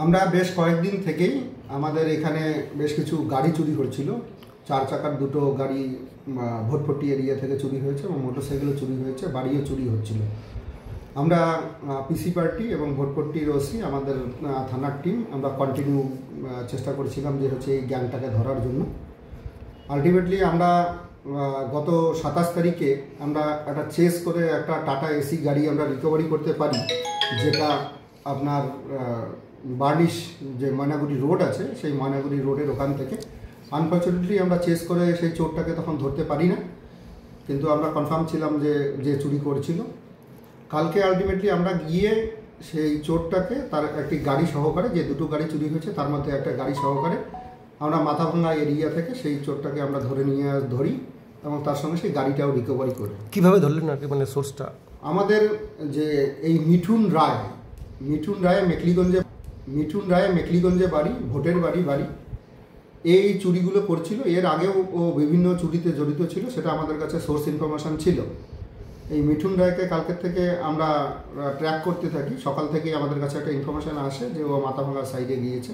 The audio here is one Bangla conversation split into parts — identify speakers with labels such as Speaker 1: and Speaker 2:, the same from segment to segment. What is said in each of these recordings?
Speaker 1: আমরা বেশ কয়েকদিন থেকেই আমাদের এখানে বেশ কিছু গাড়ি চুরি হচ্ছিল। 4 চাকার দুটো গাড়ি ভোটপট্টি এরিয়া থেকে চুরি হয়েছে এবং মোটরসাইকেলও চুরি হয়েছে, বাড়িও চুরি হচ্ছিল। আমরা পিসি পার্টি এবং ভোটপট্টির ওসি আমাদের থানার টিম আমরা কন্টিনিউ চেষ্টা করছিলাম যে হচ্ছে এই গ্যাংটাকে ধরার জন্য। আলটিমেটলি আমরা গত 27 তারিখে আমরা একটা চেস করে একটা টাটা এসি গাড়ি আমরা রিকভারি করতে পারি, যেটা আপনার বার্নিশ যে ময়নাগুড়ি রোড আছে সেই ময়নাগুড়ি রোডের ওখান থেকে। আনফর্চুনেটলি আমরা চেস করে সেই চোরটাকে তখন ধরতে পারি না, কিন্তু আমরা কনফার্ম ছিলাম যে চুরি করেছিল। কালকে আলটিমেটলি আমরা গিয়ে সেই চোরটাকে তার একটি গাড়ি সহকারে, যে দুটো গাড়ি চুরি হয়েছে তার মধ্যে একটা গাড়ি সহকারে আমরা মাথাভাঙা এরিয়া থেকে সেই চোরটাকে আমরা ধরি এবং তার সঙ্গে সেই গাড়িটাও রিকভারি করি।
Speaker 2: কীভাবে ধরলেন আর কি, মানে সোর্সটা?
Speaker 1: আমাদের যে এই মিঠুন রায় মেকলিগঞ্জে বাড়ি, ভোটের বাড়ি এই চুরিগুলো করছিল। এর আগেও ও বিভিন্ন চুরিতে জড়িত ছিল, সেটা আমাদের কাছে সোর্স ইনফরমেশান ছিল। এই মিঠুন রায়কে কালকের থেকে আমরা ট্র্যাক করতে থাকি। সকাল থেকেই আমাদের কাছে একটা ইনফরমেশান আসে যে ও মাথাভাঙার সাইডে গিয়েছে।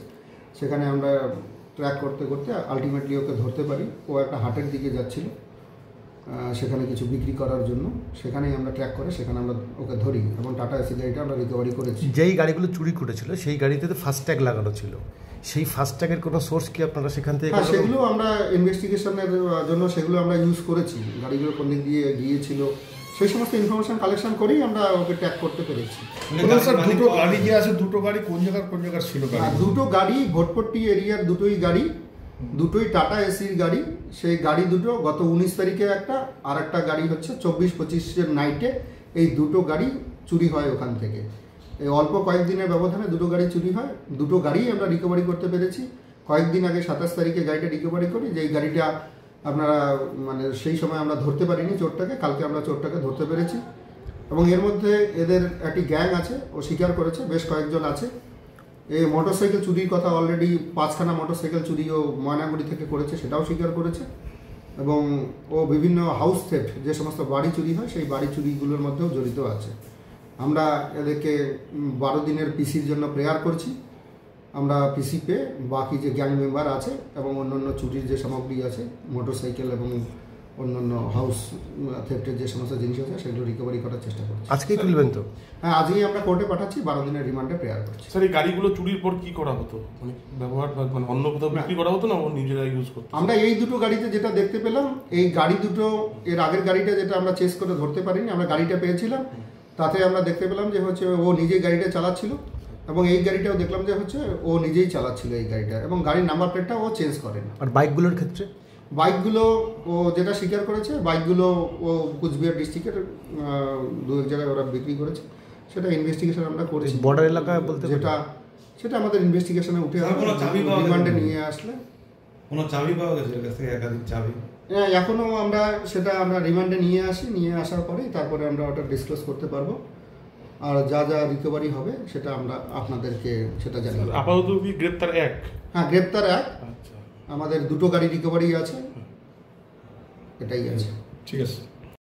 Speaker 1: সেখানে আমরা ট্র্যাক করতে করতে আলটিমেটলি ওকে ধরতে পারি। ও একটা হাটের দিকে যাচ্ছিল, সেখানে কিছু বিক্রি করার জন্য। সেখানেই আমরা ট্র্যাক করে সেখানে আমরা ওকে ধরি এবং টাটা এসি গাড়িটা আমরা রিকভারি করেছি।
Speaker 2: যেই গাড়িগুলো চুরি করেছিল সেই গাড়িতে তো ফাস্ট্যাগ লাগানো ছিল, সেই ফাস্ট্যাগের কোনো সোর্স কি আপনারা সেখান থেকে?
Speaker 1: হ্যাঁ, সেগুলো আমরা ইনভেস্টিগেশনের জন্য সেগুলো আমরা ইউজ করেছি। গাড়িগুলো কোন দিক দিয়ে গিয়েছিল সেই সমস্ত ইনফরমেশন কালেকশন করেই আমরা ওকে ট্র্যাক করতে পেরেছি।
Speaker 3: দুটো গাড়ি যে আছে, দুটো গাড়ি কোন জায়গার ছিল?
Speaker 1: দুটো গাড়ি ভোটপট্টি এরিয়ার দুটোই গাড়ি, দুটোই টাটা এসির গাড়ি। সেই গাড়ি দুটো গত 19 তারিখে একটা, আর একটা গাড়ি হচ্ছে 24-25-এর নাইটে। এই দুটো গাড়ি চুরি হয় ওখান থেকে। এই অল্প কয়েকদিনের ব্যবধানে দুটো গাড়ি চুরি হয়। দুটো গাড়ি আমরা রিকভারি করতে পেরেছি। কয়েকদিন আগে 27 তারিখে গাড়িটা রিকভারি করি, যেই গাড়িটা আপনারা মানে সেই সময় আমরা ধরতে পারিনি চোরটাকে। কালকে আমরা চোরটাকে ধরতে পেরেছি এবং এর মধ্যে এদের একটি গ্যাং আছে, ও স্বীকার করেছে, বেশ কয়েকজন আছে। এই মোটরসাইকেল চুরির কথা অলরেডি 5খানা মোটরসাইকেল চুরি ও ময়নাগুড়ি থেকে করেছে, সেটাও স্বীকার করেছে। এবং ও বিভিন্ন হাউস থেফট, যে সমস্ত বাড়ি চুরি হয় সেই বাড়ি চুরিগুলোর মধ্যেও জড়িত আছে। আমরা এদেরকে 12 দিনের পিসির জন্য প্রেয়ার করছি। আমরা পিসি পেয়ে বাকি যে গ্যাং মেম্বার আছে এবং অন্যান্য চুরির যে সামগ্রী আছে, মোটরসাইকেল এবং অন্যান্য হাউস থেফটের যে সমস্ত জিনিস আছে সেগুলো রিকভারি করার চেষ্টা করছি।
Speaker 2: আজকেই তুলবেন তো?
Speaker 1: হ্যাঁ, আজকেই আমরা কোর্টে পাঠাচ্ছি। 12 দিনের রিমান্ডে প্রেয়ার করছি।
Speaker 3: স্যার, এই গাড়িগুলো চুরির পর কি করা হতো? মানে ব্যবহার মানে অন্য কোথাও বিক্রি করা হতো না, ও নিজেরা ইউজ করতো?
Speaker 1: আমরা এই দুটো গাড়িতে যেটা দেখতে পেলাম, এই গাড়ি দুটো, এর আগের গাড়িটা যেটা আমরা চেস করে ধরতে পারিনি, আমরা গাড়িটা পেয়েছিলাম। তাতে আমরা দেখতে পেলাম যে হচ্ছে ও নিজেই গাড়িটা চালাচ্ছিল এবং এই গাড়িটাও দেখলাম যে হচ্ছে ও নিজেই চালাচ্ছিল এই গাড়িটা, এবং গাড়ির নাম্বার প্লেটটা ও চেঞ্জ করেন।
Speaker 2: আর বাইকগুলোর ক্ষেত্রে?
Speaker 1: বাইকগুলো ও যেটা স্বীকার করেছে, বাইকগুলো ও কুচবিহার ডিস্ট্রিক্টের 2-1 জায়গায় ওরা বিক্রি করেছে। সেটা ইনভেস্টিগেশন আমরা করেছি।
Speaker 2: বর্ডার এলাকায় বলতে
Speaker 1: সেটা আমাদের ইনভেস্টিগেশনে উঠে আসবে। রিমান্ডে নিয়ে আসলে
Speaker 4: কোনো চাবি পাওয়া গেছে কাছ থেকে? একাধিক চাবি
Speaker 1: এখনও আমরা রিমান্ডে নিয়ে আসার পরেই তারপরে আমরা ওটা ডিসক্লোজ করতে পারবো। আর যা রিকভারি হবে সেটা আমরা আপনাদেরকে সেটা জানি।
Speaker 3: আপাতত কি গ্রেপ্তার 1?
Speaker 1: হ্যাঁ, গ্রেপ্তার 1।
Speaker 3: আচ্ছা,
Speaker 1: আমাদের দুটো গাড়ি রিকভারি আছে, এটাই আছে।
Speaker 3: ঠিক আছে।